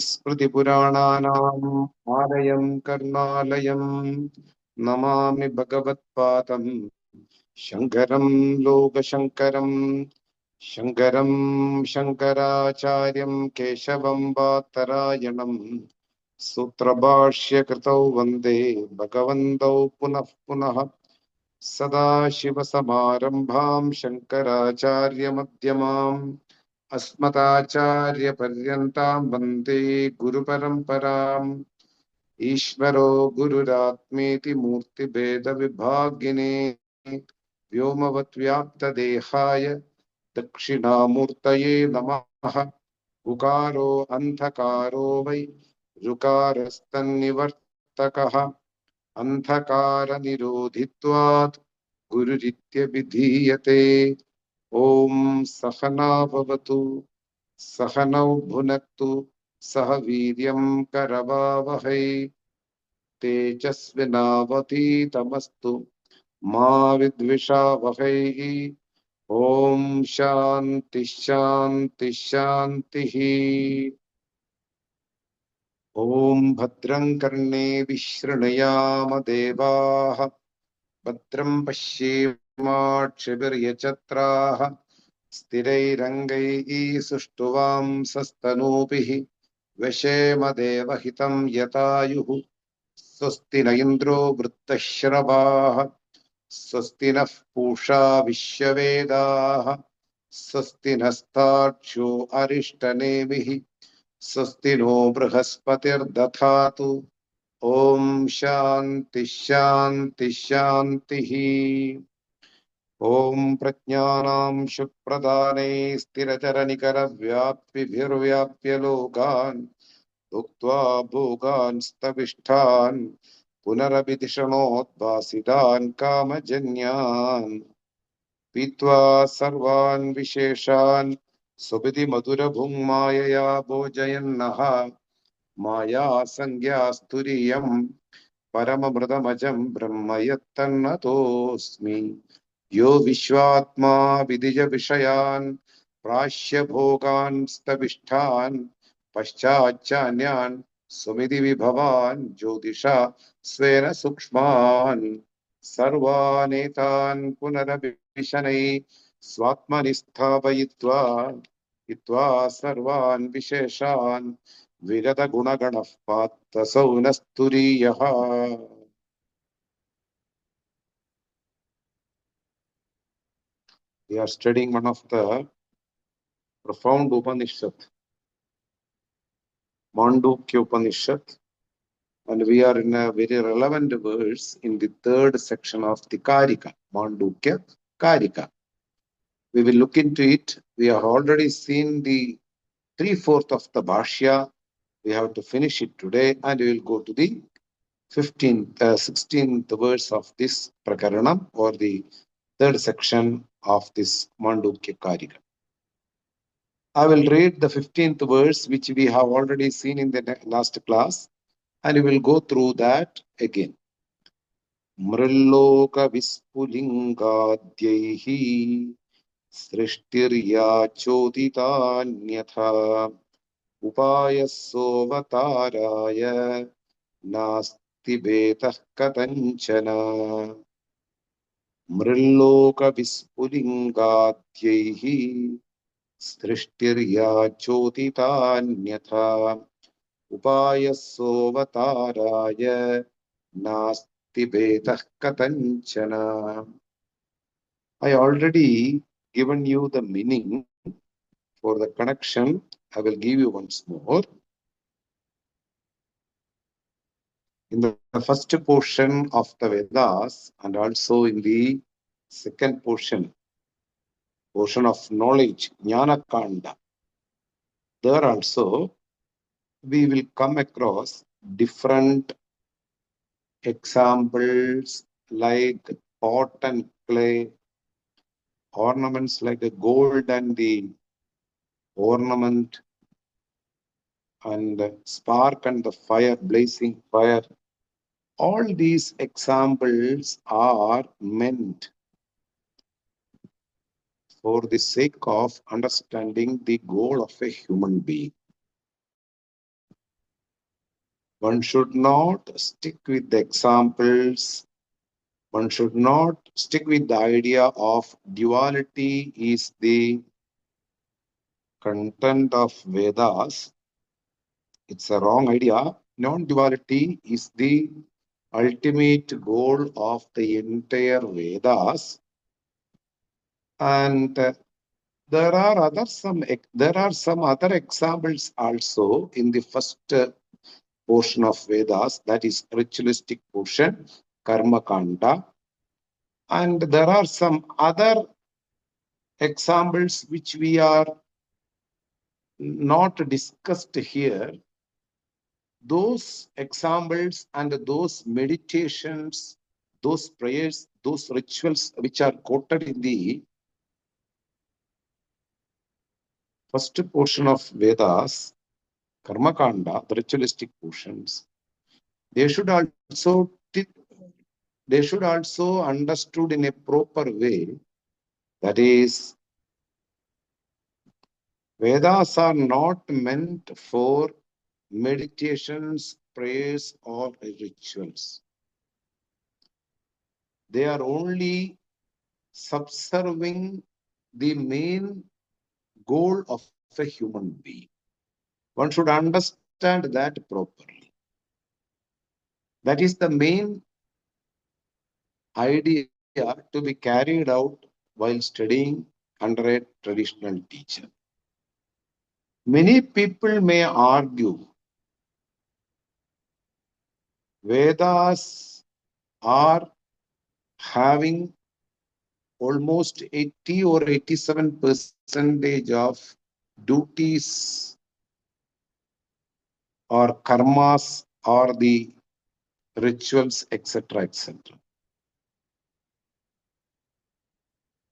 स्मृतिपुराणानाम् आलयं करुणालयं नमामि भगवत्पादं शङ्करं लोकशङ्करं शङ्करं शङ्कराचार्यं केशवं वात्तरायणं सूत्रभाष्यकृतौ वन्दे भगवन्तौ पुनः पुनः सदाशिवसमारम्भां शङ्कराचार्यमध्यमाम् अस्मदाचार्यपर्यन्तां वन्दे गुरुपरम्पराम् ईश्वरो गुरुरात्मेति मूर्तिभेदविभागिने व्योमवद्व्याप्तदेहाय दक्षिणामूर्तये नमः। उकारो अन्धकारो वै ऋकारस्तन्निवर्तकः अन्धकारनिरोधित्वात् गुरुरित्यभिधीयते। ॐ सहना भवतु सहनौ भुनक्तु सह वीर्यं करवावहै तेजस्विनावधीतमस्तु मा विद्विषावहै। ॐ शान्ति शान्ति शान्तिः। ॐ भद्रं कर्णेभिः शृणुयाम देवाः भद्रं पश्येमाक्षभिर्यजत्राः स्थिरैरङ्गैः सुष्ठुवांसस्तनूभिः व्यशेम देवहितं यतायुः। स्वस्ति न इन्द्रो वृत्तश्रवाः स्वस्ति नः पूषा विश्ववेदाः स्वस्ति नस्तार्क्ष्यो अरिष्टनेमिः स्वस्ति नो बृहस्पतिर्दधातु। ॐ शान्ति शान्ति शान्तिः। ॐ प्रज्ञानां शुप्रदाने स्थिरचरनिकरव्याप्तिभिर्व्याप्य लोकान् भुक्त्वा भोगान् स्तविष्ठान् पुनरभिधिषणोद्भासितान् कामजन्यान् पीत्वा सर्वान् विशेषान् सुविधि मधुरभुङ्मायया भोजयन्नः माया संज्ञास्तुरीयं परममृतमजं ब्रह्म यत्तन्नतोऽस्मि। यो विश्वात्मा विदिज विषयान् प्राश्य भोगान् स्तविष्ठान् पश्चाच्चान्यान् सुमिति विभवान् ज्योतिषा स्वेन सूक्ष्मान् सर्वानेतान् पुनरभिशनै स्वात्मनि स्थापयित्वा हित्वा सर्वान् विशेषान् विगत गुणगणः पार्थसौ न स्तुरीयः। We are studying one of the profound Upanishad, Māṇḍūkya Upaniṣad, and we are in a very relevant verse in the third section of the kārikā, Māṇḍūkya kārikā. We will look into it. We have already seen the 3/4 of the bhashya. We have to finish it today, and we will go to the 16th verse of this prakaranam, or the third section of this Māṇḍūkya kārikā. I will read the 15th verse, which we have already seen in the last class, and we will go through that again. Mrilloka vispulingadyaihi srishtirya choditanyatha upayasovataraya nasti betah katanchana. Mrilloka vispulingadyaihi सृष्टिर्या चोदितान्यथा उपायसोऽवताराय नास्ति भेदः कथञ्चन. I already given you the meaning. For the connection, I will give you once more. In the first portion of the Vedas, and also in the second portion of knowledge, Jnana Kanda, there also we will come across different examples like pot and clay, ornaments like the gold and the ornament, and the spark and the fire, blazing fire. All these examples are meant for the sake of understanding the goal of a human being. One should not stick with the examples. One should not stick with the idea of duality is the content of Vedas. It's a wrong idea. Non-duality is the ultimate goal of the entire Vedas. And there are some other examples also in the first portion of Vedas, that is ritualistic portion, Karma Kanda. And there are some other examples which we are not discussed here. Those examples and those meditations, those prayers, those rituals which are quoted in the first portion of Vedas, Karma Kanda, the ritualistic portions, they should also understood in a proper way. That is, Vedas are not meant for meditations, prayers, or rituals. They are only subserving the main goal of a human being. One should understand that properly. That is the main idea to be carried out while studying under a traditional teacher. Many people may argue Vedas are having almost 80 or 87% of duties or karmas or the rituals, etc., etc.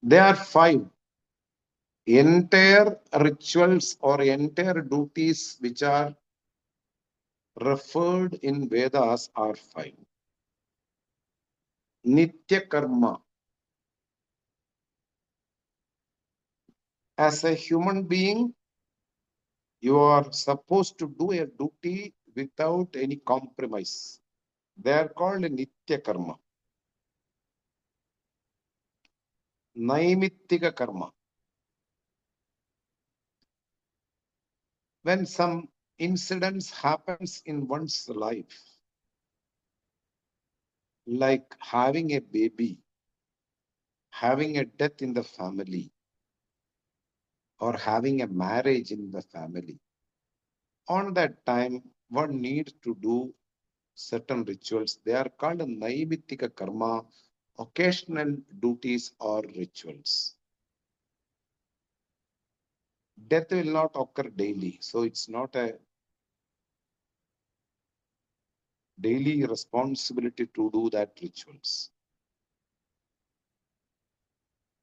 There are 5 entire rituals or entire duties which are referred in Vedas are 5. Nitya karma. As a human being, you are supposed to do a duty without any compromise. They are called Nitya karma. Naimittika karma. When some incidents happens in one's life, like having a baby, having a death in the family, or having a marriage in the family, on that time, one needs to do certain rituals. They are called Naimittika karma, occasional duties or rituals. Death will not occur daily, so it's not a daily responsibility to do that rituals.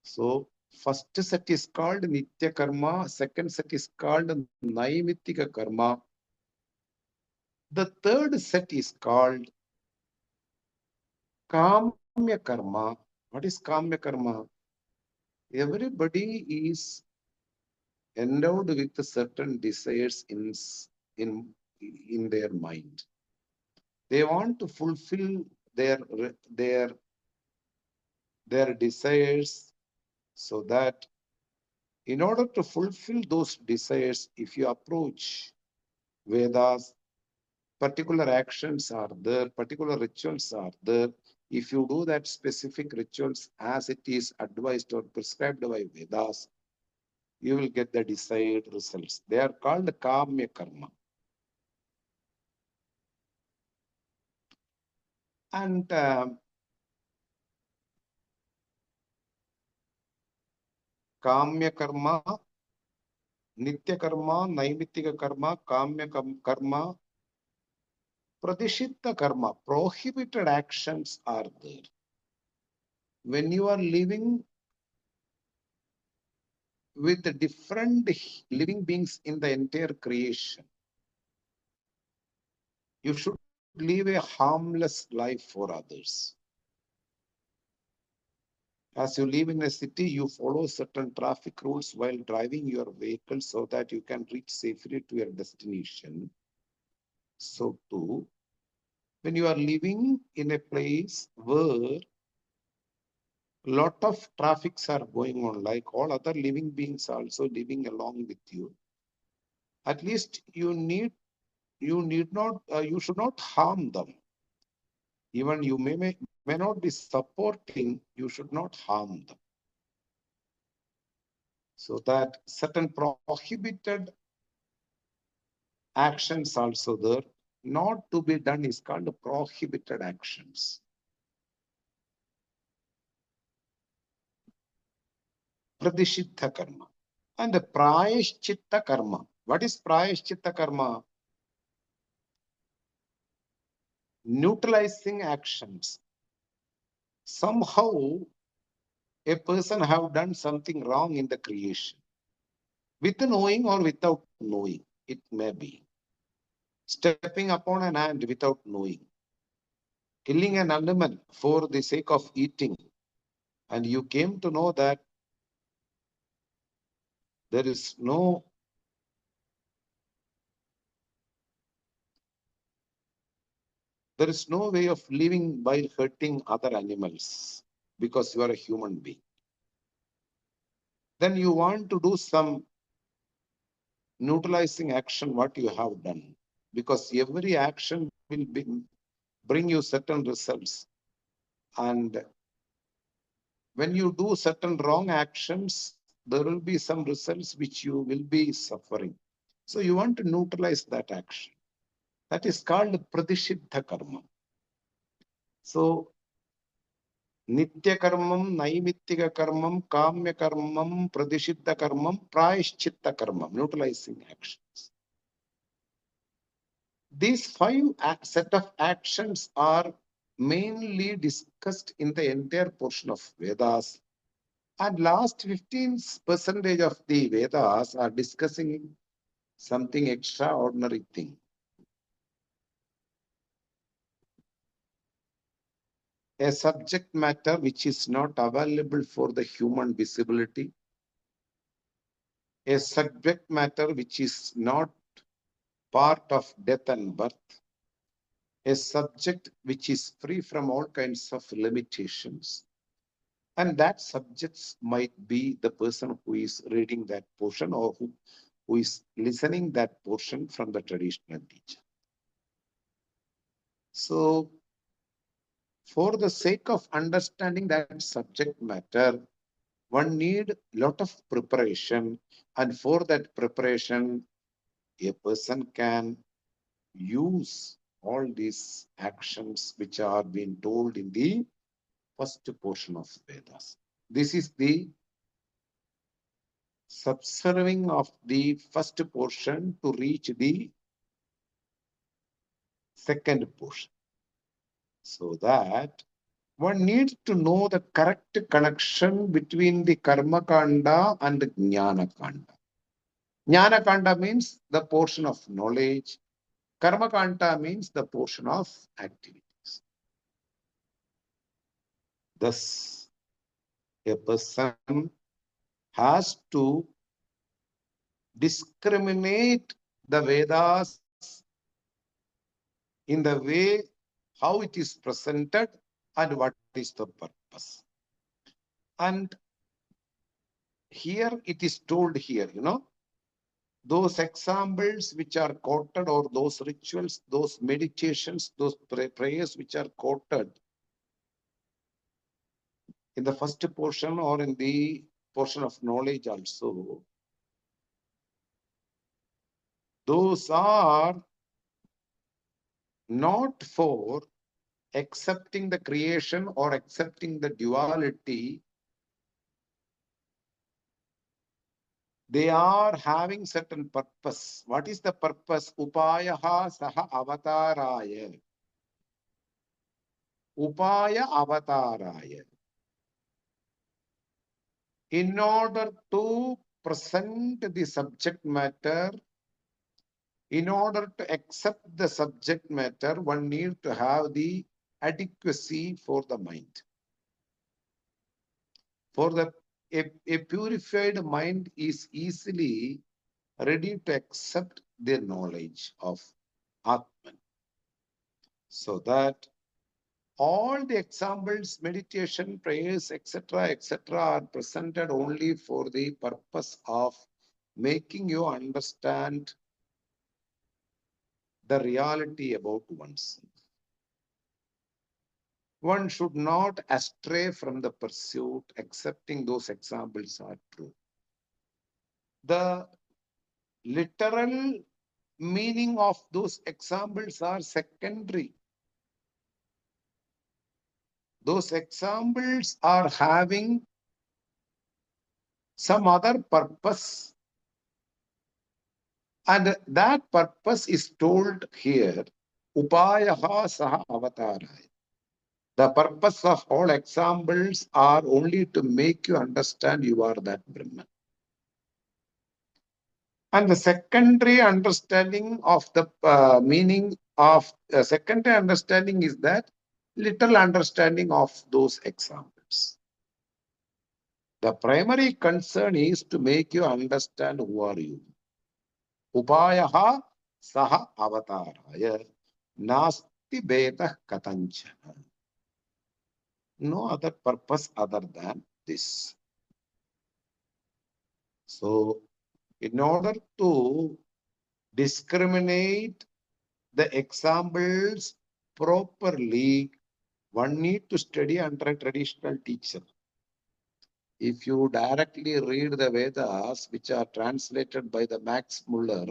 So first set is called Nitya karma, second set is called Naimittika karma. The third set is called Kamya karma. What is Kamya karma? Everybody is endowed with certain desires in their mind. They want to fulfill their desires, so that in order to fulfill those desires, if you approach Vedas, particular actions are there, particular rituals are there. If you do that specific rituals as it is advised or prescribed by Vedas, you will get the desired results. They are called Kamya karma. And Kamya karma, Nitya karma, Naimittika karma, Kamya karma, Pradishitta karma, prohibited actions are there. When you are living with different living beings in the entire creation, you should live a harmless life for others. As you live in a city, you follow certain traffic rules while driving your vehicle so that you can reach safely to your destination. So too, when you are living in a place where lot of traffics are going on, like all other living beings also living along with you, at least you should not harm them. Even you may not be supporting, you should not harm them. So that certain prohibited actions also there, not to be done, is called prohibited actions. Pradishiddha karma. And the prayashchitta karma. What is prayashchitta karma? Neutralizing actions. Somehow a person have done something wrong in the creation, with knowing or without knowing, it may be. Stepping upon an ant without knowing, killing an animal for the sake of eating, and you came to know that there is no way of living by hurting other animals because you are a human being. Then you want to do some neutralizing action, what you have done, because every action will bring you certain results. And when you do certain wrong actions, there will be some results which you will be suffering. So you want to neutralize that action. That is called pradishiddha karma. So nitya karmam, naimittika karmam, kamya karmam, pradishiddha karmam, prayashchitta karmam, neutralizing actions. These five set of actions are mainly discussed in the entire portion of Vedas. And last 15% of the Vedas are discussing something extraordinary thing. A subject matter which is not available for the human visibility. A subject matter which is not part of death and birth. A subject which is free from all kinds of limitations. And that subjects might be the person who is reading that portion or who is listening that portion from the traditional teacher. So, for the sake of understanding that subject matter, one need a lot of preparation. And for that preparation, a person can use all these actions which are being told in the first portion of Vedas. This is the subserving of the first portion to reach the second portion. So that one needs to know the correct connection between the Karma Kanda and the Jnana Kanda. Jnana Kanda means the portion of knowledge. Karma Kanda means the portion of activities. Thus, a person has to discriminate the Vedas in the way how it is presented and what is the purpose. And here it is told here, those examples which are quoted, or those rituals, those meditations, those prayers which are quoted in the first portion or in the portion of knowledge also, those are not for accepting the creation or accepting the duality. They are having certain purpose. What is the purpose? Upayaha saha avataraya. Upaya avataraya. In order to present the subject matter, in order to accept the subject matter, one needs to have the adequacy for the mind. For a purified mind is easily ready to accept the knowledge of Atman. So that all the examples, meditation, prayers, etc., are presented only for the purpose of making you understand the reality about oneself. One should not astray from the pursuit, accepting those examples are true. The literal meaning of those examples are secondary. Those examples are having some other purpose. And that purpose is told here, Upayaha Saha Avataraya. The purpose of all examples are only to make you understand you are that Brahman. And the secondary understanding of the meaning of secondary understanding is that little understanding of those examples. The primary concern is to make you understand who are you. Upayaha saha avataraya nasti beta katanchana. No other purpose other than this. So, in order to discriminate the examples properly, one need to study under a traditional teacher. If you directly read the Vedas, which are translated by the Max Muller,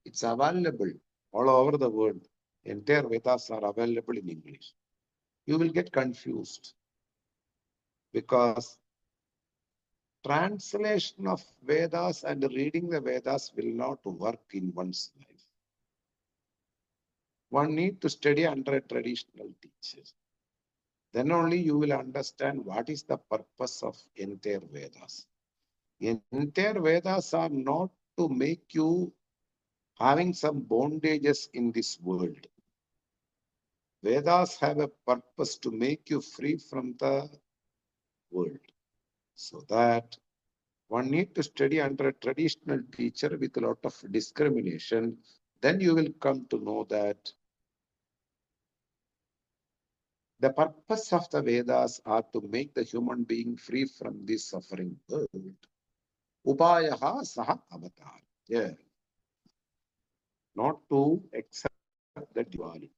it's available all over the world. Entire Vedas are available in English. You will get confused because translation of Vedas and reading the Vedas will not work in one's life. One need to study under a traditional teacher. Then only you will understand what is the purpose of entire Vedas. Entire Vedas are not to make you having some bondages in this world. Vedas have a purpose to make you free from the world. So that one need to study under a traditional teacher with a lot of discrimination. Then you will come to know that the purpose of the Vedas are to make the human being free from this suffering world. Upayaha saha avatar. Yeah. Not to accept the duality.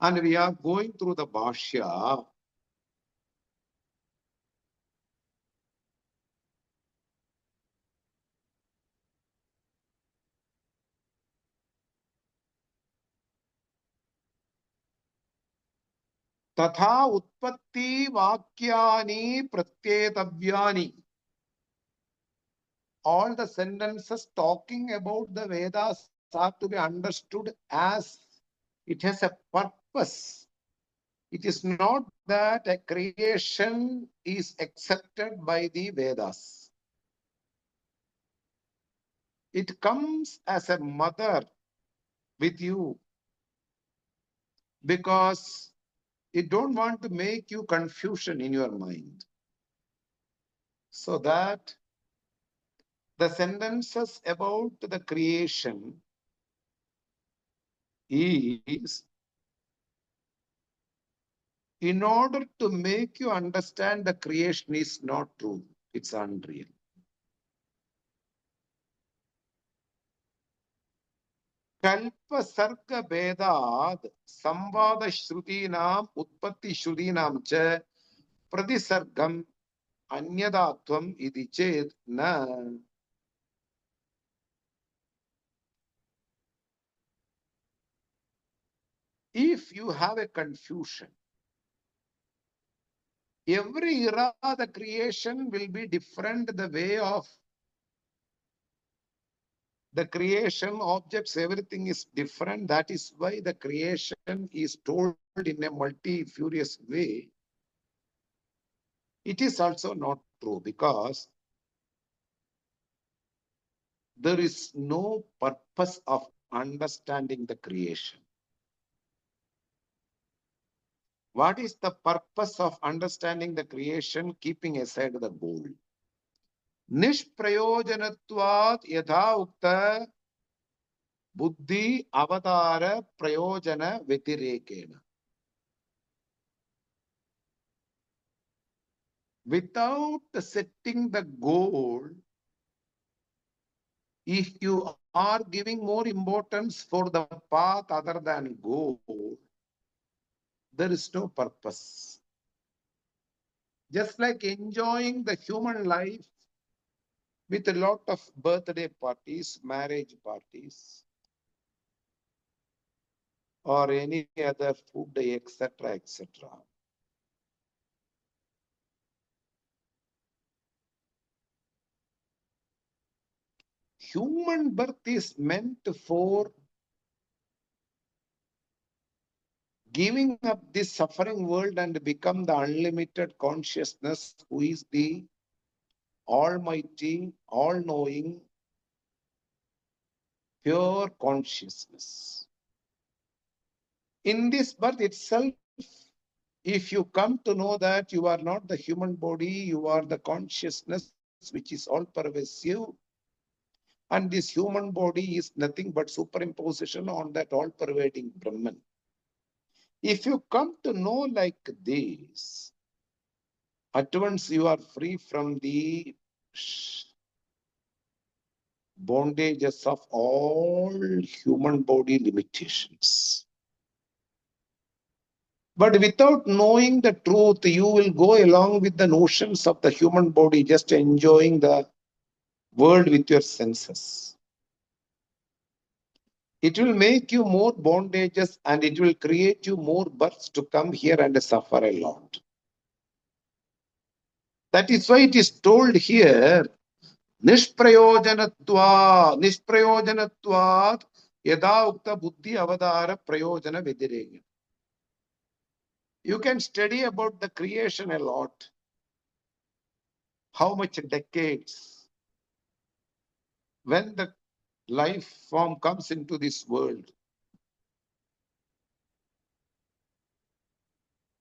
And we are going through the Bhashya. Tatha utpatti vakyani pratyetavyani. All the sentences talking about the Vedas are to be understood as it has a purpose. It is not that a creation is accepted by the Vedas. It comes as a mother with you because it don't want to make you confusion in your mind. So that the sentences about the creation is in order to make you understand the creation is not true, it's unreal. Kalpa sarga bedad samvada shrutinam utpatti shrutinam cha pradisargam anyadatvam iti ched na. If you have a confusion, every era the creation will be different, the way of the creation, objects, everything is different. That is why the creation is told in a multifarious way. It is also not true because there is no purpose of understanding the creation. What is the purpose of understanding the creation, keeping aside the goal? Nishprayojanatvat yatha ukta buddhi avadara prayojana vetirekena. Without setting the goal, if you are giving more importance for the path other than goal, there is no purpose. Just like enjoying the human life with a lot of birthday parties, marriage parties, or any other food day, etc., etc. Human birth is meant for giving up this suffering world and become the unlimited consciousness who is the almighty, all-knowing, pure consciousness. In this birth itself, if you come to know that you are not the human body, you are the consciousness which is all-pervasive, and this human body is nothing but superimposition on that all-pervading Brahman. If you come to know like this, at once you are free from the bondages of all human body limitations. But without knowing the truth, you will go along with the notions of the human body, just enjoying the world with your senses. It will make you more bondages and it will create you more births to come here and suffer a lot. That is why it is told here, Nishprayojanatvat yada ukta buddhi avadara prayojana vidirega. You can study about the creation a lot. How much decades? When the life form comes into this world,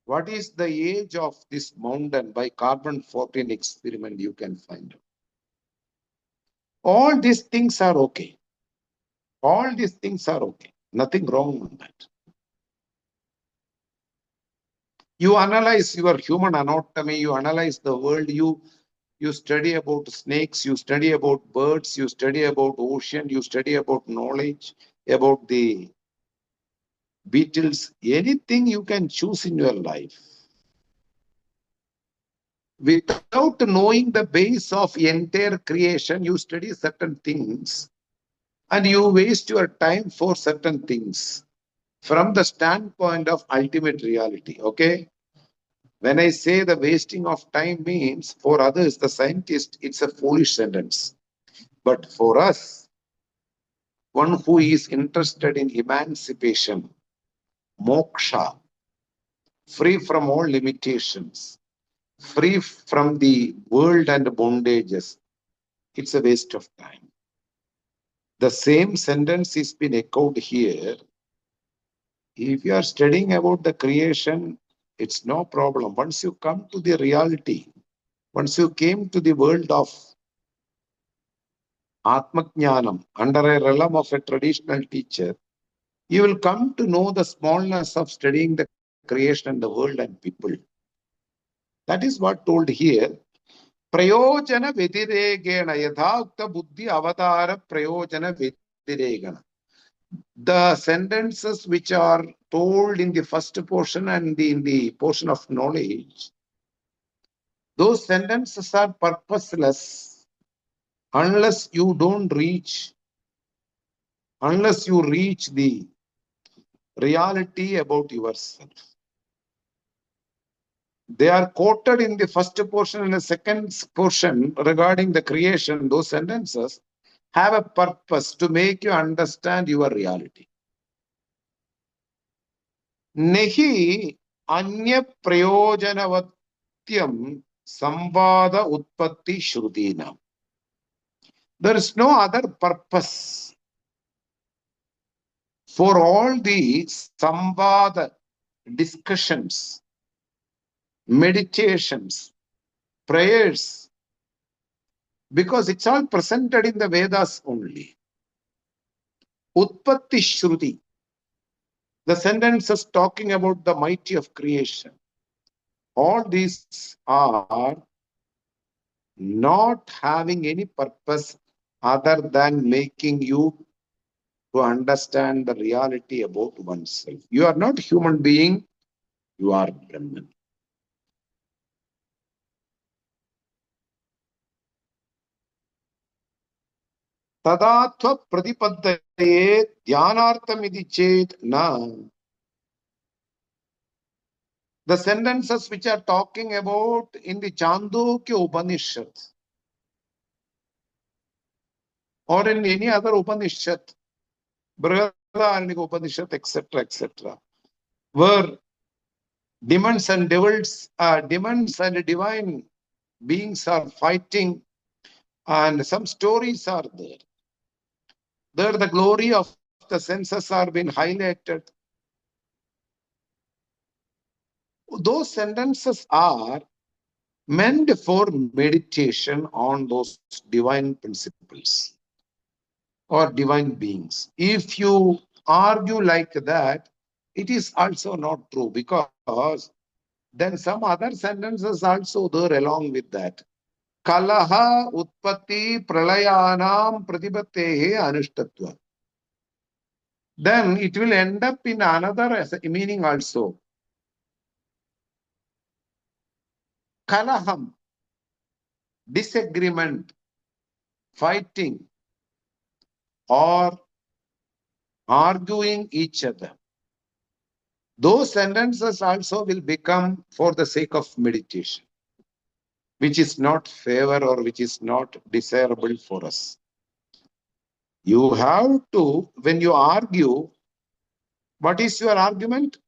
what is the age of this mountain? By carbon-14 experiment you can find out. All these things are okay. All these things are okay. Nothing wrong on that. You analyze your human anatomy, you analyze the world, you study about snakes, you study about birds, you study about ocean, you study about knowledge, about the beetles, anything you can choose in your life. Without knowing the base of entire creation, you study certain things and you waste your time for certain things from the standpoint of ultimate reality, okay? When I say the wasting of time means for others, the scientist, it's a foolish sentence. But for us, one who is interested in emancipation, moksha, free from all limitations, free from the world and bondages, it's a waste of time. The same sentence is been echoed here. If you are studying about the creation, it's no problem. Once you come to the reality, once you came to the world of Atmajnanam, under a realm of a traditional teacher, you will come to know the smallness of studying the creation and the world and people. That is what told here. Prayojana vediregena yadhaukta buddhi avatara prayojana vediregena. The sentences which are told in the first portion and in the portion of knowledge, those sentences are purposeless unless you don't reach, unless you reach the reality about yourself. They are quoted in the first portion and the second portion regarding the creation. Those sentences have a purpose to make you understand your reality. Nehi anya prayojanavattyam samvada utpatti shrudina. There is no other purpose for all the samvada discussions, meditations, prayers, because it's all presented in the Vedas only. Utpatti Shruti, the sentences talking about the mighty of creation. All these are not having any purpose other than making you to understand the reality about oneself. You are not human being, you are Brahman. Tadatva pratipaddaye dhyanartamidi chet na. The sentences which are talking about in the Māṇḍūkya Upaniṣad or in any other Upanishad, Brihadaranyaka Upanishad, etc., where demons and devils, demons and divine beings are fighting, and some stories are there. There, the glory of the senses are being highlighted. Those sentences are meant for meditation on those divine principles or divine beings. If you argue like that, it is also not true, because then some other sentences also there along with that. Kalaha utpatti pralayanam pratipattehe anushtatva. Then it will end up in another meaning also. Kalaham, disagreement, fighting, or arguing each other. Those sentences also will become for the sake of meditation, which is not favor or which is not desirable for us. You have to, when you argue, what is your argument?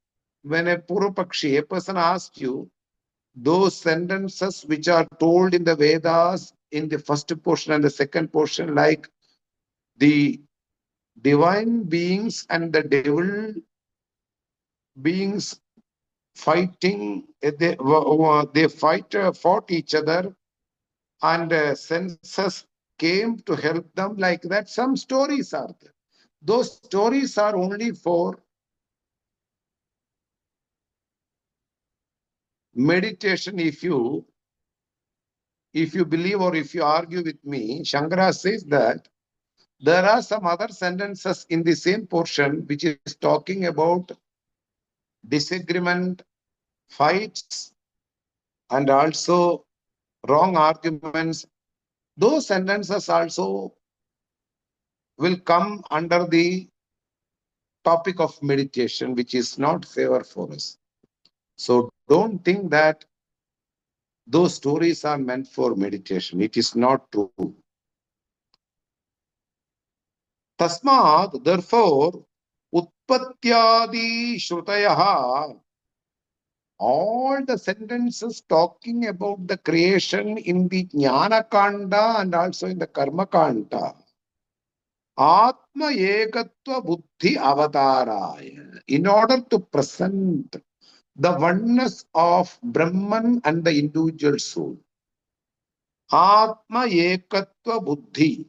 When a Purupakshi, a person asks you, those sentences which are told in the Vedas in the first portion and the second portion, like the divine beings and the devil beings fighting, they fought each other, and senses came to help them, like that. Some stories are there. Those stories are only for meditation. If you believe or if you argue with me, Shankara says that there are some other sentences in the same portion which is talking about disagreement, fights, and also wrong arguments. Those sentences also will come under the topic of meditation, which is not favor for us. So don't think that those stories are meant for meditation. It is not true. Tasmad, therefore, utpatyadi shrutayaha, all the sentences talking about the creation in the Jnana Kanda and also in the Karma Kanda, Atma Ekatva Buddhi Avataraya, in order to present the oneness of Brahman and the individual soul. Atma Ekatva Buddhi,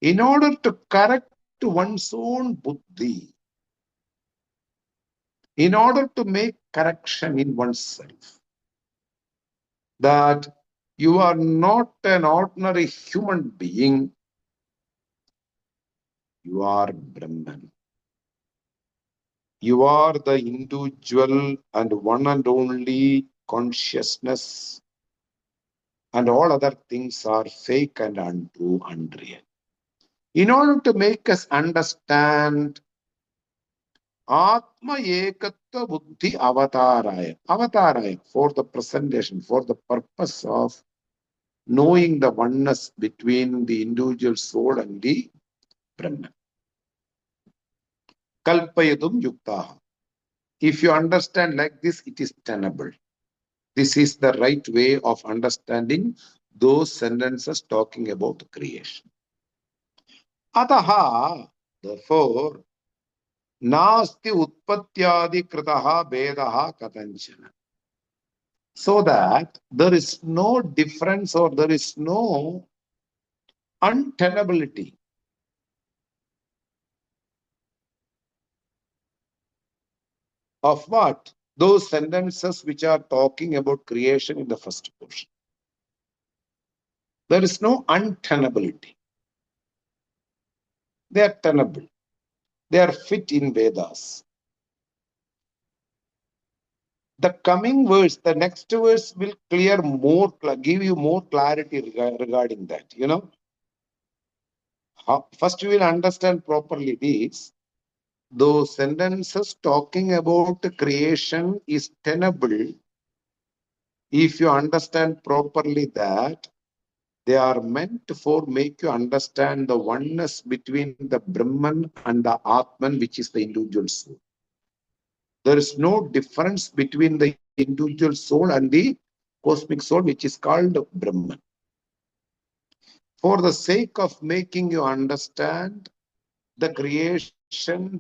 in order to correct one's own buddhi, in order to make correction in oneself, that you are not an ordinary human being, you are Brahman. You are the individual and one and only consciousness, and all other things are fake and untrue, unreal. In order to make us understand Atma Ekatva Buddhi Avataraya, Avataraya, for the presentation, for the purpose of knowing the oneness between the individual soul and the Brahman. Kalpayadum Yuktaha. If you understand like this, it is tenable. This is the right way of understanding those sentences talking about creation. Ataha, therefore, nasti utpatyadi kritaha vedaha katanchana. So that there is no difference or there is no untenability of what? Those sentences which are talking about creation in the first portion. There is no untenability. They are tenable. They are fit in Vedas. The coming verse, the next verse will give you more clarity regarding that. First we will understand properly these. Those sentences talking about creation is tenable if you understand properly that they are meant for make you understand the oneness between the Brahman and the Atman, which is the individual soul. There is no difference between the individual soul and the cosmic soul, which is called Brahman. For the sake of making you understand the creation,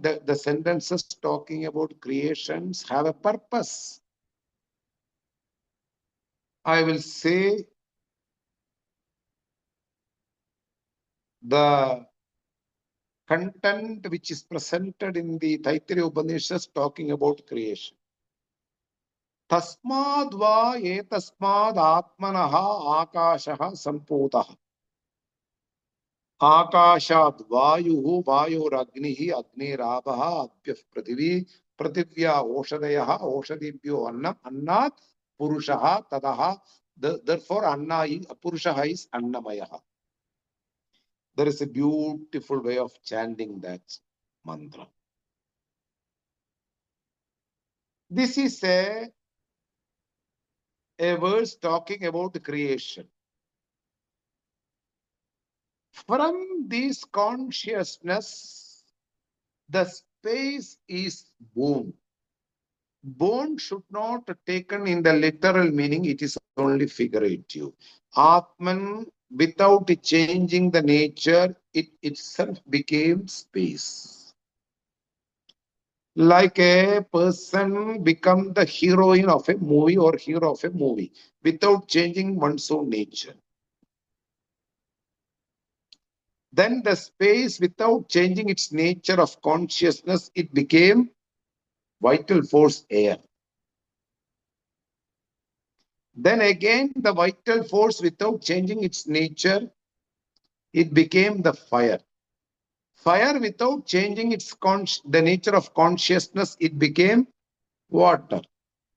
the sentences talking about creations have a purpose. I will say the content which is presented in the Taittiriya Upanishad talking about creation. Tasmad va etasmad atmanaha akashaha samputaha. Akashad vayuhu vayuragnihi agnirabaha abhyah prathivi prathivya oshadayaha oshadibhyo annam annat purushaha tadaha. Therefore, purushaha is annamayaha. There is a beautiful way of chanting that mantra. This is a verse talking about creation. From this consciousness, the space is born. Born should not be taken in the literal meaning, it is only figurative. Atman, without changing the nature, it itself became space. Like a person become the heroine of a movie or hero of a movie without changing one's own nature. Then the space, without changing its nature of consciousness, it became vital force air. Then again, the vital force, without changing its nature, it became the fire. Fire, without changing the nature of consciousness, it became water.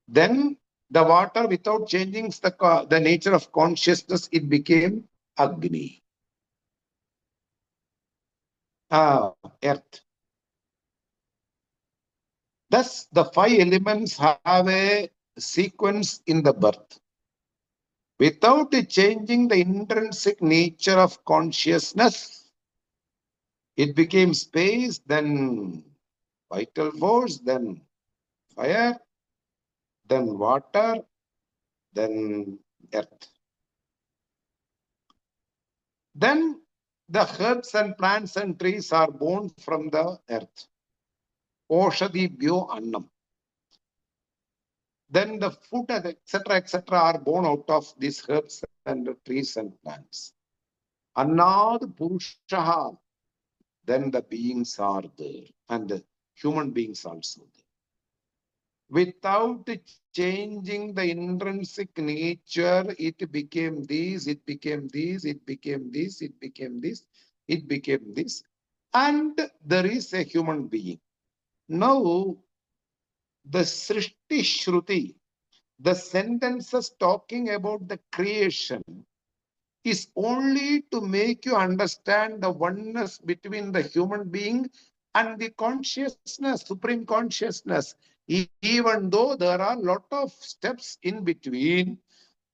Then the water, without changing the nature of consciousness, it became Agni. Earth. Thus, the five elements have a sequence in the birth. Without changing the intrinsic nature of consciousness, it became space, then vital force, then fire, then water, then earth. Then the herbs and plants and trees are born from the earth. Oshadibhyo annam. Then the food, etc., are born out of these herbs and trees and plants. Annad Purushaha. Then the beings are there, and the human beings also there. Without changing the intrinsic nature, it became this, it became this, it became this, it became this, it became this, and there is a human being. Now, the Srishti Shruti, the sentences talking about the creation, is only to make you understand the oneness between the human being and the consciousness, supreme consciousness. Even though there are a lot of steps in between,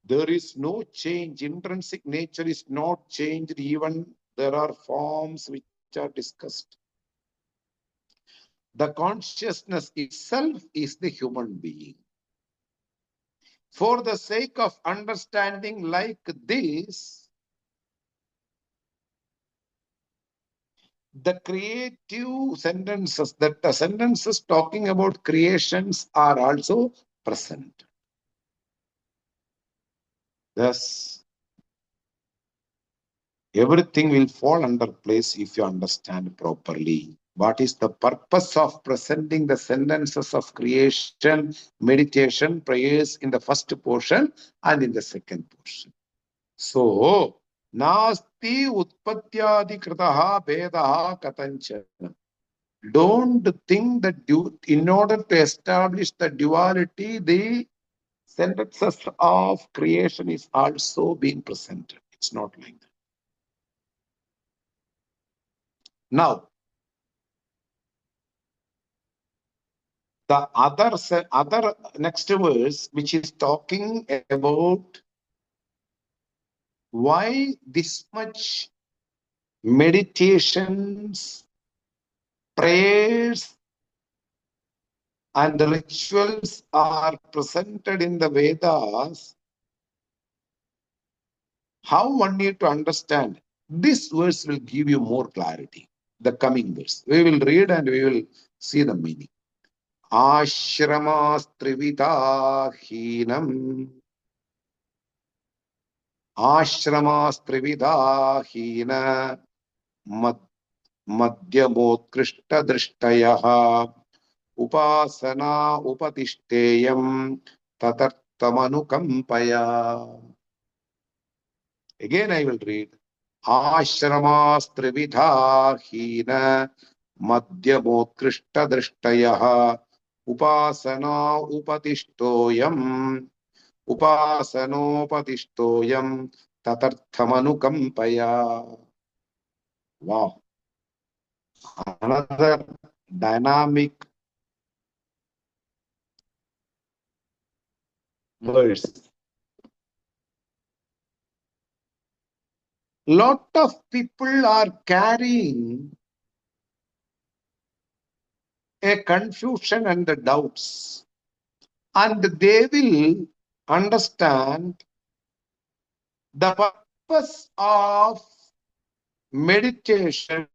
there is no change. Intrinsic nature is not changed. Even there are forms which are discussed. The consciousness itself is the human being. For the sake of understanding like this, the creative sentences, that the sentences talking about creations are also present. Thus, everything will fall under place if you understand properly. What is the purpose of presenting the sentences of creation, meditation, prayers in the first portion and in the second portion? So, nasti utpatyadi kritaha vedaha katanchana. Don't think that in order to establish the duality, the sentences of creation is also being presented. It's not like that. Now, the other next verse, which is talking about why this much meditations, prayers, and rituals are presented in the Vedas. How one need to understand? This verse will give you more clarity. The coming verse. We will read and we will see the meaning. Ashramastrividahinam. Ashramastrividahina madhyamotkrishta upasana upatisteyam tatartamanukampaya. Again I will read. Ashramastrividahina madhyamotkrishta upasana upasanopatistoyam tatarthamanukampaya. Wow. Another dynamic verse. Lot of people are carrying a confusion and the doubts, and they will understand the purpose of meditation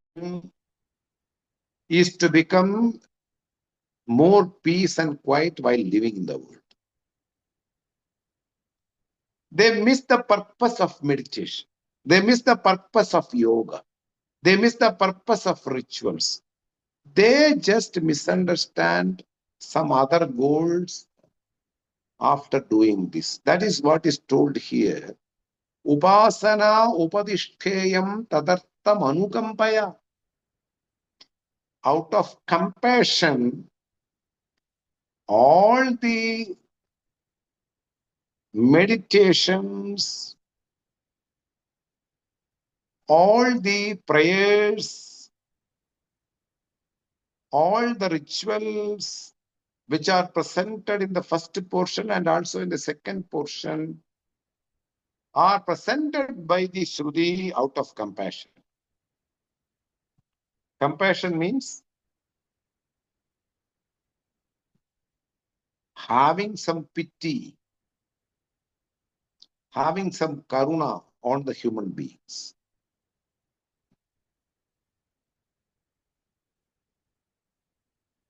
is to become more peace and quiet while living in the world. They miss the purpose of meditation. They miss the purpose of yoga. They miss the purpose of rituals. They just misunderstand some other goals after doing this. That is what is told here. Upasana upadishteyam tadartam anukampaya. Out of compassion, all the meditations, all the prayers, all the rituals which are presented in the first portion and also in the second portion are presented by the Shruti out of compassion. Compassion means having some pity, having some karuna on the human beings.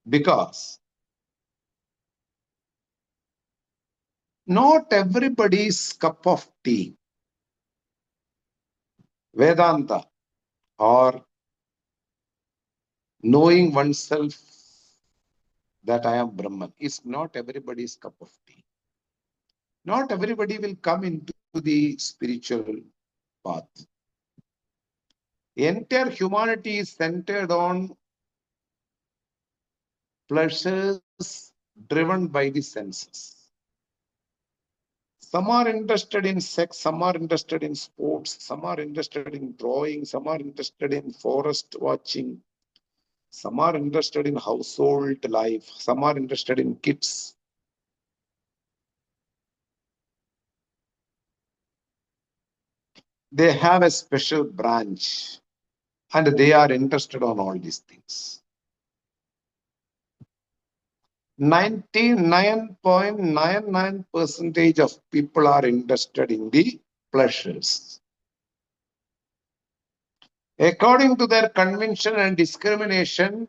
Because not everybody's cup of tea, Vedanta, or knowing oneself that I am Brahman, is not everybody's cup of tea. Not everybody will come into the spiritual path. Entire humanity is centered on pleasures driven by the senses. Some are interested in sex, some are interested in sports, some are interested in drawing, some are interested in forest watching, some are interested in household life, some are interested in kids. They have a special branch and they are interested on all these things. 99.99% of people are interested in the pleasures. According to their convention and discrimination,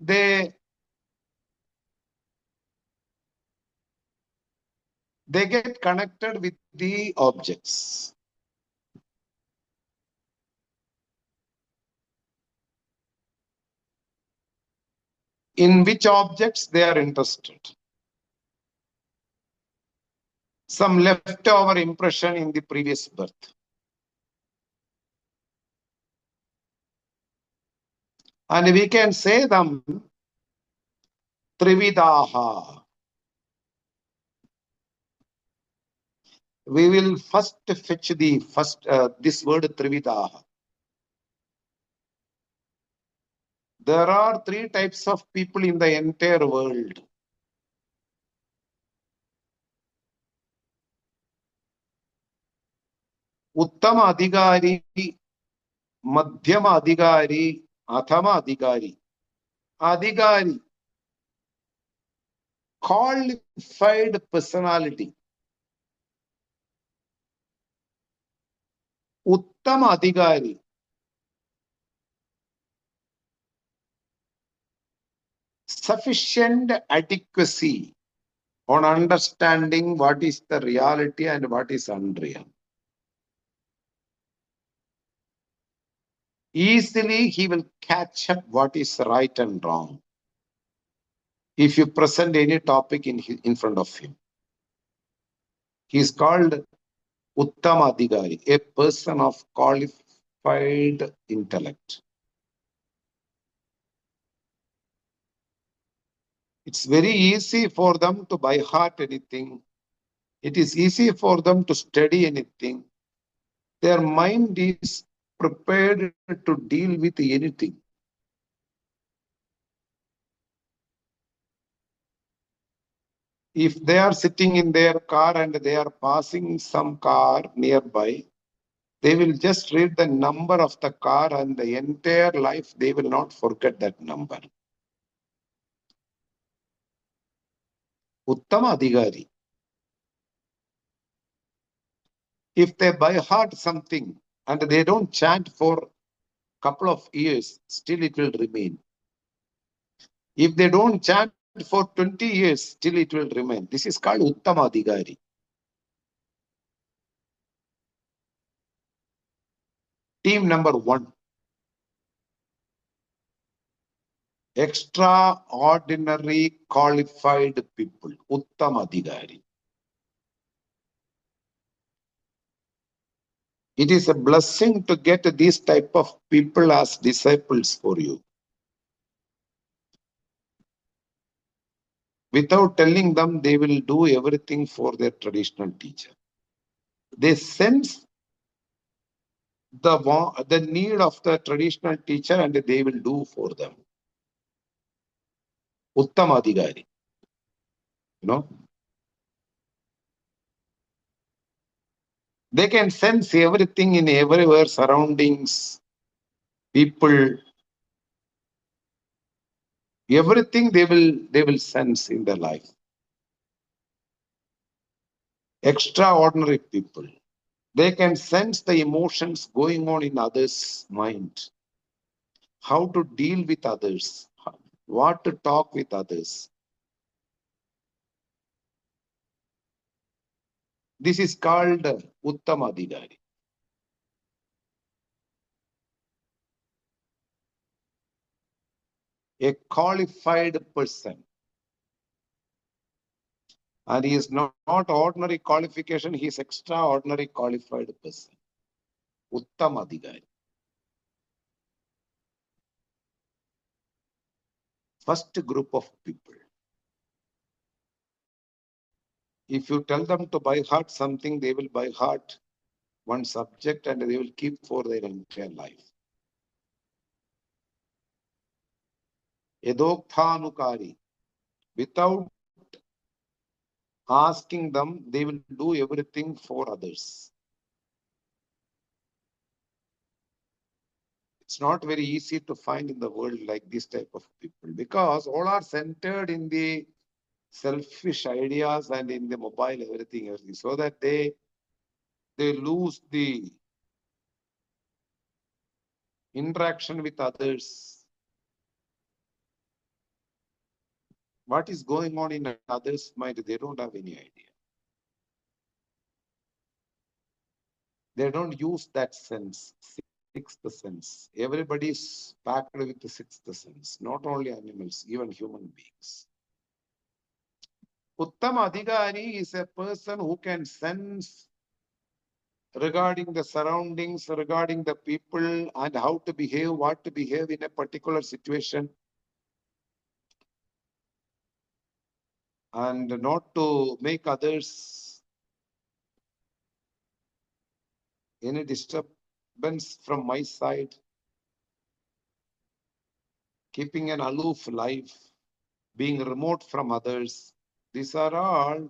they get connected with the objects. in which objects they are interested. Some leftover impression in the previous birth. And we can say them Trividaha. We will first fetch the this word Trividaha. There are three types of people in the entire world. Uttama Adhikari, Madhyama Adhikari, Athama Adhikari. Adhikari, qualified personality. Uttama Adhikari, sufficient adequacy on understanding what is the reality and what is unreal. Easily he will catch up what is right and wrong if you present any topic in front of him. He is called Uttama Adhikari, a person of qualified intellect. It's very easy for them to by heart anything. It is easy for them to study anything. Their mind is prepared to deal with anything. If they are sitting in their car and they are passing some car nearby, they will just read the number of the car and the entire life they will not forget that number. Uttama Adhikari. If they by heart something and they don't chant for a couple of years, still it will remain. If they don't chant for 20 years, still it will remain. This is called Uttama Adhikari. Team number 1. Extraordinary qualified people. Uttama Adhikari. It is a blessing to get these type of people as disciples for you. Without telling them, they will do everything for their traditional teacher. They sense the need of the traditional teacher and they will do for them. Uttama Adhikari. You know? They can sense everything in everywhere, surroundings, people. Everything they will sense in their life. Extraordinary people. They can sense the emotions going on in others' mind. How to deal with others. What to talk with others. This is called Uttama Adhikari. A qualified person. And he is not ordinary qualification, he is extraordinary qualified person. Uttama Adhikari. First group of people. If you tell them to by heart something, they will by heart one subject and they will keep for their entire life. Yadoktanukari. Without asking them, they will do everything for others. It's not very easy to find in the world like this type of people because all are centered in the selfish ideas and in the mobile everything, so that they lose the interaction with others. What is going on in others' mind, they don't have any idea. They don't use that sense. sixth sense. Everybody is packed with the sixth sense, not only animals, even human beings. Uttama Adhikari is a person who can sense regarding the surroundings, regarding the people, and how to behave, what to behave in a particular situation, and not to make others any disturbance from my side, keeping an aloof life, being remote from others. These are all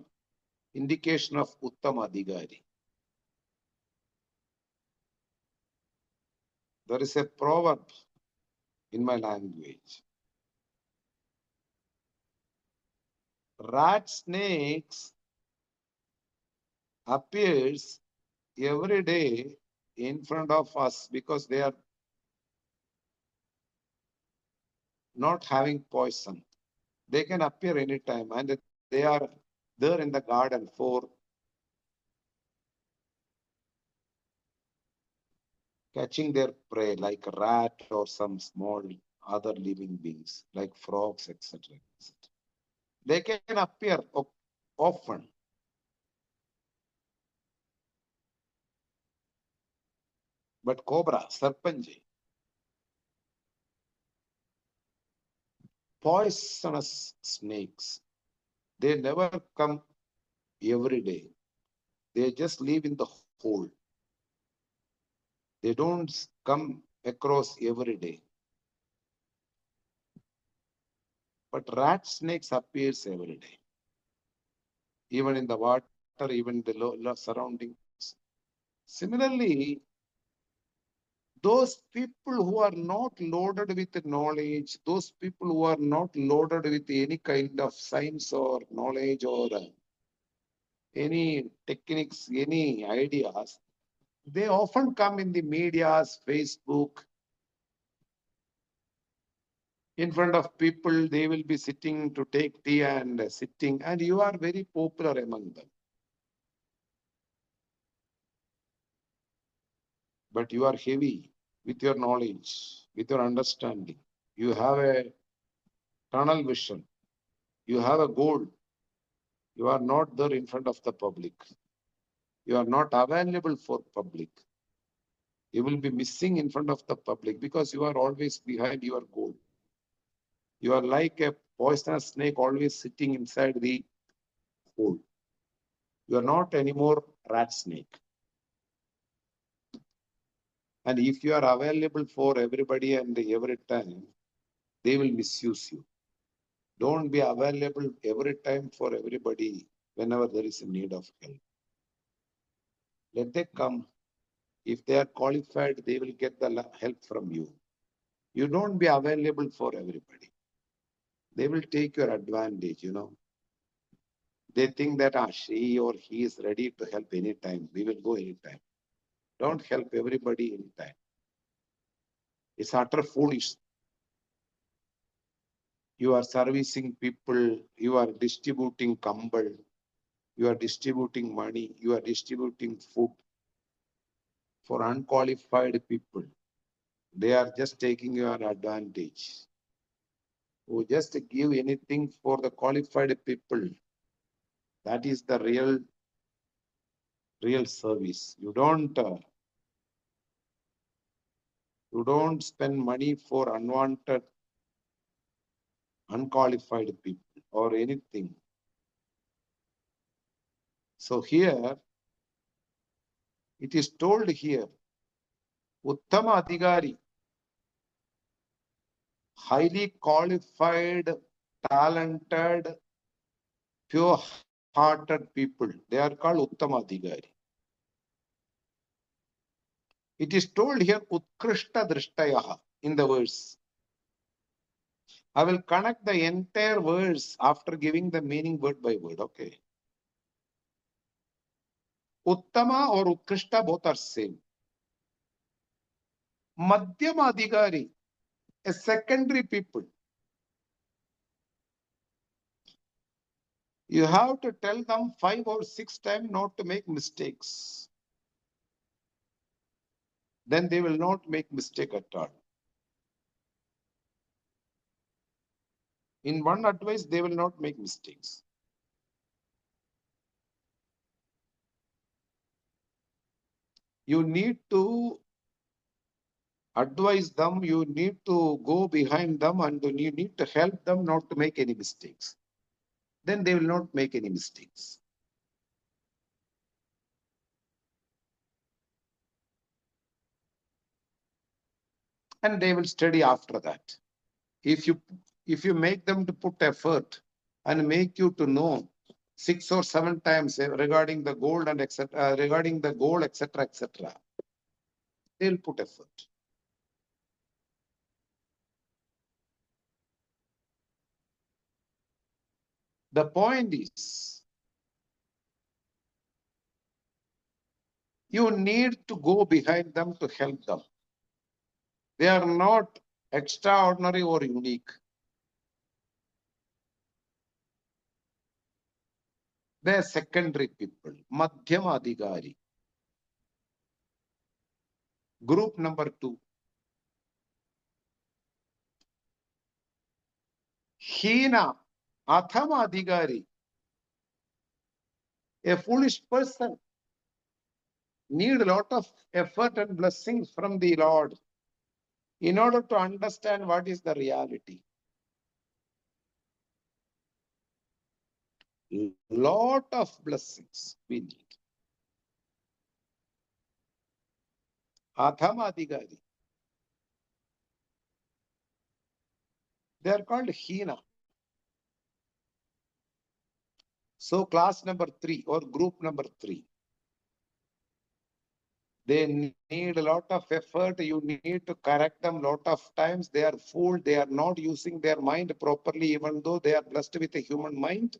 indication of Uttama Adhikari. There is a proverb in my language. Rat snakes appears every day in front of us because they are not having poison. They can appear anytime, and they are there in the garden for catching their prey, like a rat or some small other living beings, like frogs, etc. They can appear often. But cobra, serpent, poisonous snakes, they never come every day. They just live in the hole. They don't come across every day. But rat snakes appears every day, even in the water, even in the low surroundings. Similarly, those people who are not loaded with knowledge, those people who are not loaded with any kind of science or knowledge or any techniques, any ideas, they often come in the medias, Facebook, in front of people. They will be sitting to take tea and sitting, and you are very popular among them. But you are heavy with your knowledge, with your understanding. You have a tunnel vision. You have a goal. You are not there in front of the public. You are not available for public. You will be missing in front of the public because you are always behind your goal. You are like a poisonous snake always sitting inside the hole. You are not anymore rat snake. And if you are available for everybody and every time, they will misuse you. Don't be available every time for everybody whenever there is a need of help. Let them come. If they are qualified, they will get the help from you. You don't be available for everybody. They will take your advantage, They think that she or he is ready to help anytime. We will go anytime. Don't help everybody anytime. It's utter foolish. You are servicing people, you are distributing kambal, you are distributing money, you are distributing food for unqualified people. They are just taking your advantage. You just give anything for the qualified people. That is the real service. You don't spend money for unwanted, unqualified people or anything. So here, it is told here, Uttama Adhikari, highly qualified, talented, pure-hearted people. They are called Uttama Adhikari. It is told here, Utkrishta Drishtayaha, in the verse. I will connect the entire verse after giving the meaning word by word, okay? Uttama or Utkrishta, both are same. Madhyama Adhikari, a secondary people. You have to tell them 5 or 6 times not to make mistakes. then they will not make mistake at all. In one advice, they will not make mistakes. You need to advise them, you need to go behind them, and you need to help them not to make any mistakes. Then they will not make any mistakes. And they will study after that. If you make them to put effort and make you to know 6 or 7 times regarding the goal and etc., regarding the goal, etc., etc., they'll put effort. The point is, you need to go behind them to help them. They are not extraordinary or unique. They are secondary people, Madhyama Adhikari. Group number 2. Hina, Athama Adhikari. A foolish person need a lot of effort and blessings from the Lord in order to understand what is the reality. Lot of blessings we need. Athama Adhikari. They are called Hina. So class number 3 or group number 3. They need a lot of effort. You need to correct them a lot of times. They are fooled. They are not using their mind properly, even though they are blessed with a human mind.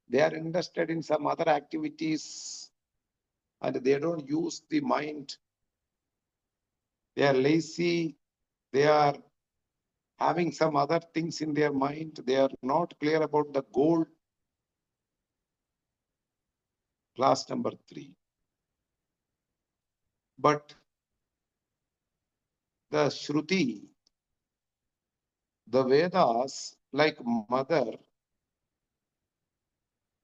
They are interested in some other activities and they don't use the mind. They are lazy. They are having some other things in their mind. They are not clear about the goal. Class number 3. But the Shruti, the Vedas, like mother,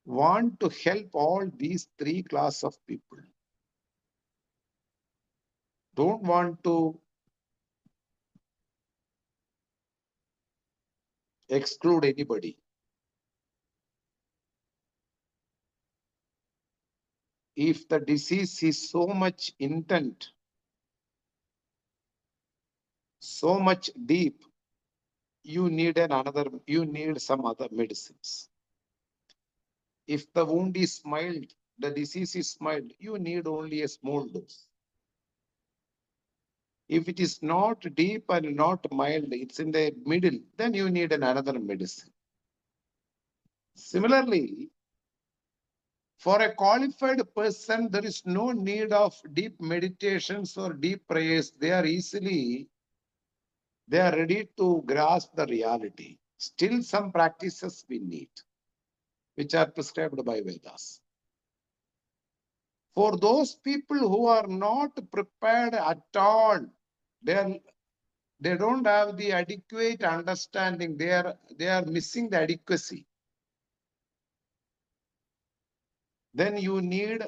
want to help all these 3 classes of people. Don't want to exclude anybody. If the disease is so much intent, so much deep, you need some other medicines. If the wound is mild, the disease is mild, you need only a small dose. If it is not deep and not mild, it's in the middle, then you need another medicine. Similarly, for a qualified person, there is no need of deep meditations or deep prayers. They are ready to grasp the reality. Still, some practices we need, which are prescribed by Vedas. For those people who are not prepared at all, they don't have the adequate understanding. They are missing the adequacy. Then you need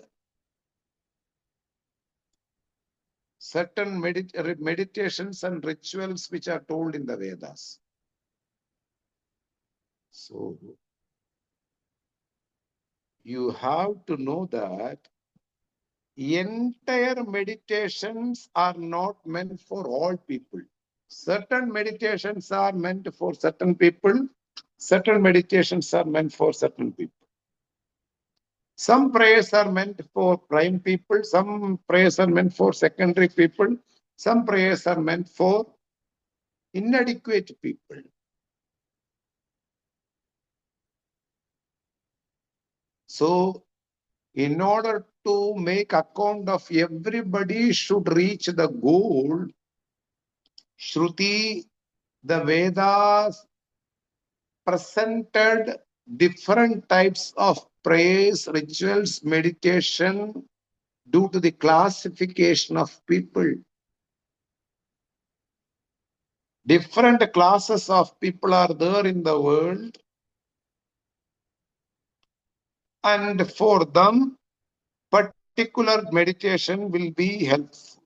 certain meditations and rituals which are told in the Vedas. So you have to know that entire meditations are not meant for all people. Certain meditations are meant for certain people. Certain meditations are meant for certain people. Some prayers are meant for prime people. Some prayers are meant for secondary people. Some prayers are meant for inadequate people. So, in order to make account of everybody should reach the goal, Shruti, the Vedas presented different types of prayers, rituals, meditation due to the classification of people. Different classes of people are there in the world, and for them, particular meditation will be helpful.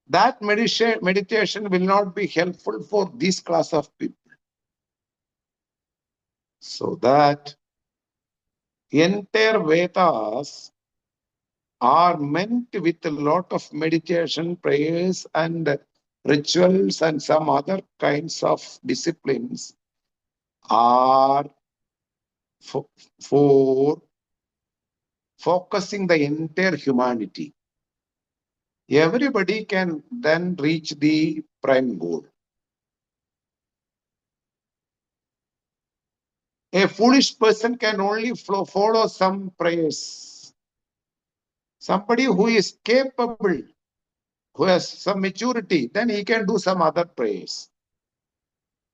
That meditation will not be helpful for this class of people. So that entire Vedas are meant with a lot of meditation, prayers, and rituals, and some other kinds of disciplines are for focusing the entire humanity. Everybody can then reach the prime goal. A foolish person can only follow some prayers. Somebody who is capable, who has some maturity, then he can do some other prayers.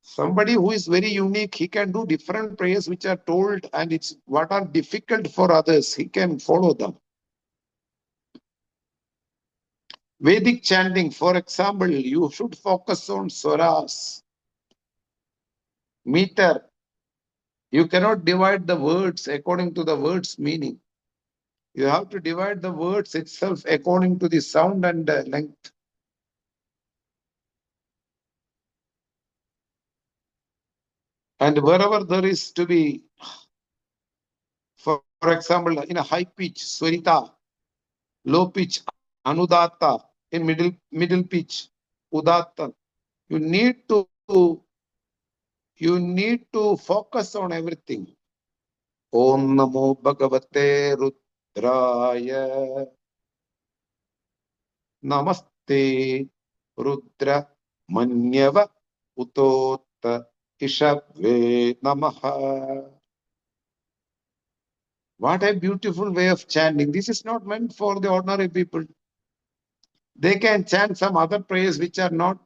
Somebody who is very unique, he can do different prayers which are told, and it's what are difficult for others, he can follow them. Vedic chanting, for example, you should focus on swaras, meter. You cannot divide the words according to the words' meaning. You have to divide the words itself according to the sound and length. And wherever there is to be, for example, in a high pitch, swarita, low pitch, anudatta, in middle pitch, udatta, you need to focus on everything. Om Namo Bhagavate Rudraya. Namaste Rudra Manyava Utotta Ishabve Namaha. What a beautiful way of chanting. This is not meant for the ordinary people. They can chant some other prayers which are not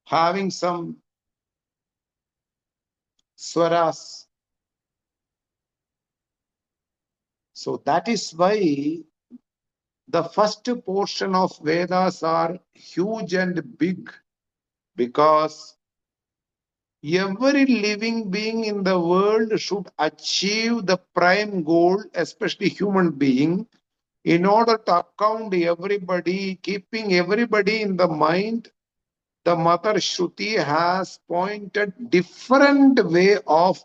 having some swaras. So that is why the first portion of Vedas are huge and big, because every living being in the world should achieve the prime goal, especially human being, in order to account everybody, keeping everybody in the mind. The Mother Shruti has pointed different way of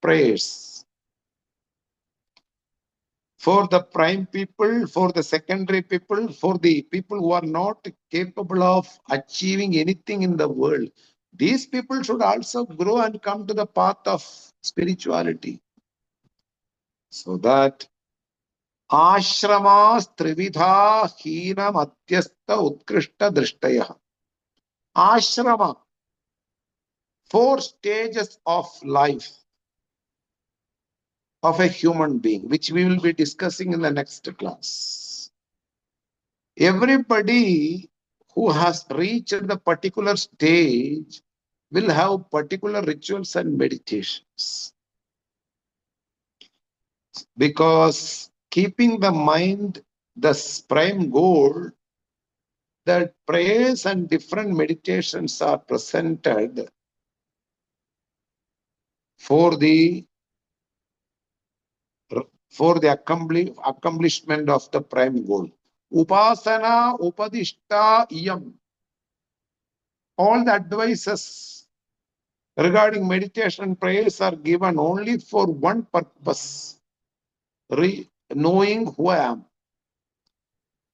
prayers. For the prime people, for the secondary people, for the people who are not capable of achieving anything in the world. These people should also grow and come to the path of spirituality. So that ashramas trividha hina madhyastha utkrishta drishtaya. Ashrama, 4 stages of life of a human being, which we will be discussing in the next class. Everybody who has reached the particular stage will have particular rituals and meditations. Because keeping the mind the prime goal, the prayers and different meditations are presented for the accomplishment of the prime goal. Upasana upadishta iyam. All the advices regarding meditation and prayers are given only for one purpose: knowing who I am,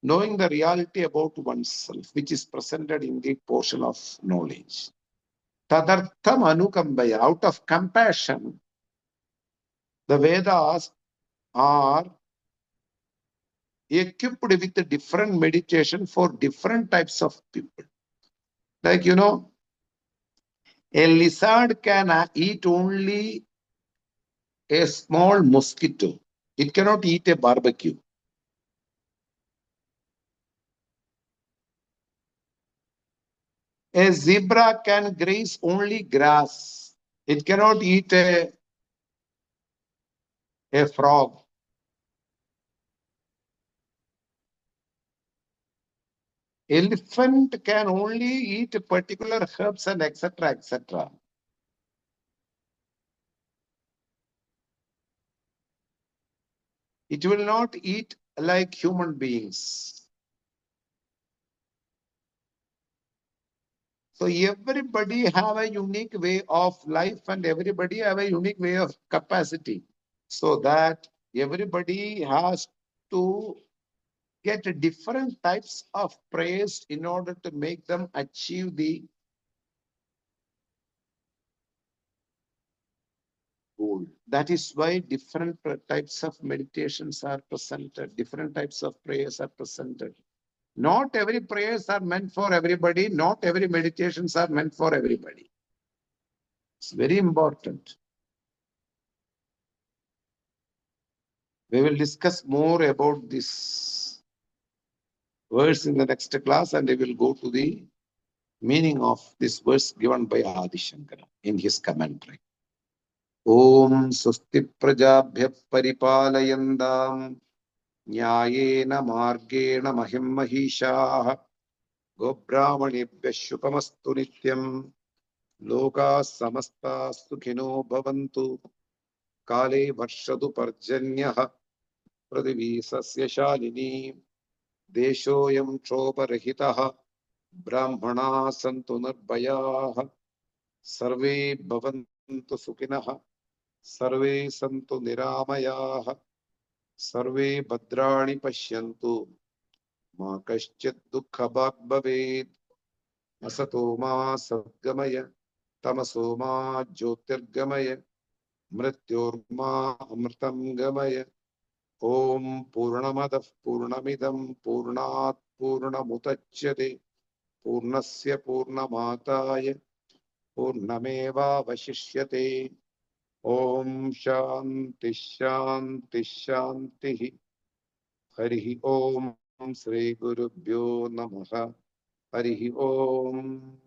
knowing the reality about oneself, which is presented in the portion of knowledge. Tadartham anukambaya, out of compassion, the Vedas are equipped with a different meditation for different types of people. Like, a lizard can eat only a small mosquito. It cannot eat a barbecue. A zebra can graze only grass. It cannot eat a frog. Elephant can only eat particular herbs and etc., etc. It will not eat like human beings. So everybody have a unique way of life and everybody have a unique way of capacity. So that everybody has to get different types of prayers in order to make them achieve the goal. That is why different types of meditations are presented, different types of prayers are presented. Not every prayers are meant for everybody, not every meditations are meant for everybody. It's very important. We will discuss more about this verse in the next class, and we will go to the meaning of this verse given by Adi Shankara in his commentary. Om Swasti Prajabhya Paripalayandam Nyayena Margena Mahim Mahishaha Gobrahmanebhya Shubhamastu Nityam Loka Samasta Sukhino Bhavantu Kale Varshadu Parjanyaha Pradhivi Sasya Shalini Deshoyam Choparahitaha Brahmana Santu Nirbhayaha Sarve Bhavantu Sukhinaha Sarve Santu Niramayaha Sarve Bhadrani Pashyantu Ma Kaschit Dukkha Bhag Bhaved Asato Ma Sadgamaya Tamaso Ma Jyotirgamaya Mrityorma Amritam Gamaya Om Purnamadav Purnamidam Purnat Purnamutachyate Purnasya Purnamataya Purnameva Vashishyate Om Shanti Shanti Shanti Harihi Om Sri Gurubhyo Namaha Harihi Om